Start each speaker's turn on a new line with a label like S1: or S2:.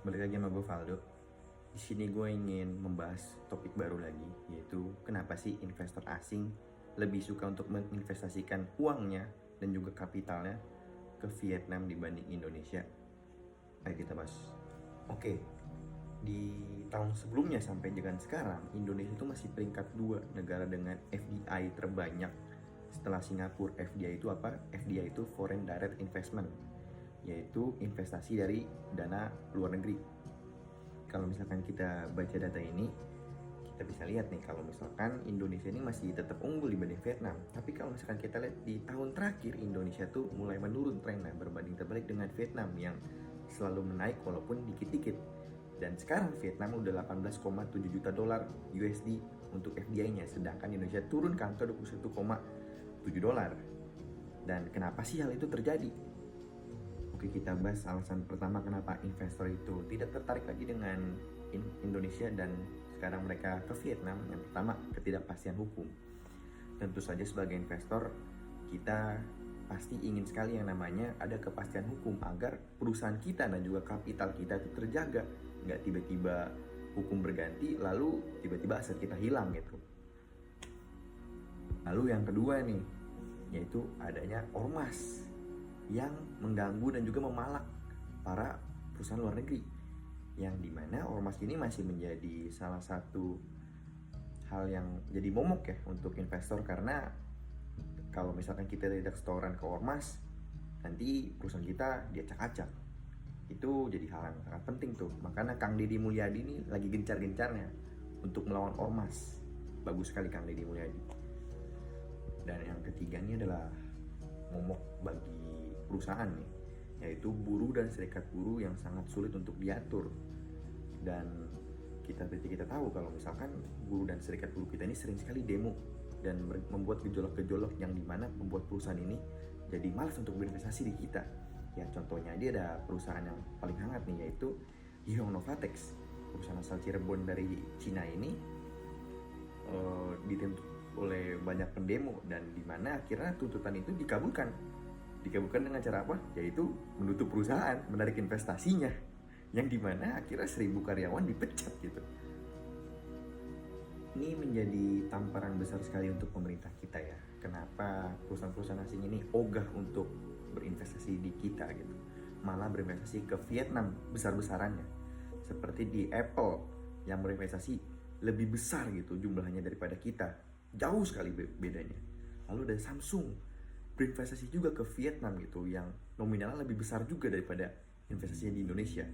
S1: Balik lagi sama gue Valdo. Di sini gue ingin membahas topik baru lagi, yaitu kenapa sih investor asing lebih suka untuk menginvestasikan uangnya dan juga kapitalnya ke Vietnam dibanding Indonesia. Ayo kita bahas. Oke, di tahun sebelumnya sampai dengan sekarang, Indonesia itu masih peringkat 2 negara dengan FDI terbanyak. Setelah Singapura, FDI itu apa? FDI itu Foreign Direct Investment, yaitu investasi dari dana luar negeri. Kalau misalkan kita baca data ini, kita bisa lihat nih kalau misalkan Indonesia ini masih tetap unggul dibanding Vietnam. Tapi kalau misalkan kita lihat di tahun terakhir, Indonesia tuh mulai menurun trennya berbanding terbalik dengan Vietnam yang selalu menaik walaupun dikit-dikit. Dan sekarang Vietnam udah 18,7 juta dolar USD untuk FDI-nya, sedangkan Indonesia turun ke angka 21,7 dolar. Dan kenapa sih hal itu terjadi? Oke, kita bahas alasan pertama kenapa investor itu tidak tertarik lagi dengan Indonesia dan sekarang mereka ke Vietnam. Yang pertama, ketidakpastian hukum. Tentu saja sebagai investor, kita pasti ingin sekali yang namanya ada kepastian hukum agar perusahaan kita dan juga kapital kita itu terjaga. Nggak tiba-tiba hukum berganti, lalu tiba-tiba aset kita hilang gitu. Lalu yang kedua nih, yaitu adanya ormas yang mengganggu dan juga memalak para perusahaan luar negeri, yang dimana ormas ini masih menjadi salah satu hal yang jadi momok ya untuk investor, karena kalau misalkan kita tidak setoran ke ormas, nanti perusahaan kita diacak-acak. Itu jadi hal yang sangat penting tuh. Makanya Kang Deddy Mulyadi ini lagi gencar-gencarnya untuk melawan ormas. Bagus sekali Kang Deddy Mulyadi. Dan yang ketiga ini adalah momok bagi perusahaan nih, yaitu buruh dan serikat buruh yang sangat sulit untuk diatur. Dan kita tahu kalau misalkan buruh dan serikat buruh kita ini sering sekali demo dan membuat gejolak-gejolak yang dimana membuat perusahaan ini jadi malas untuk berinvestasi di kita. Ya contohnya dia ada perusahaan yang paling hangat nih, yaitu Hyong Novatex, perusahaan asal Cirebon dari Cina ini dituntut oleh banyak pendemo, dan dimana akhirnya tuntutan itu dikabulkan dengan cara apa? Yaitu menutup perusahaan, menarik investasinya, yang dimana akhirnya 1.000 karyawan dipecat gitu. Ini menjadi tamparan besar sekali untuk pemerintah kita ya. Kenapa perusahaan-perusahaan asing ini ogah untuk berinvestasi di kita gitu, malah berinvestasi ke Vietnam besar-besarannya. Seperti di Apple yang berinvestasi lebih besar gitu jumlahnya daripada kita, jauh sekali bedanya. Lalu ada Samsung berinvestasi juga ke Vietnam gitu, yang nominalnya lebih besar juga daripada investasinya di Indonesia.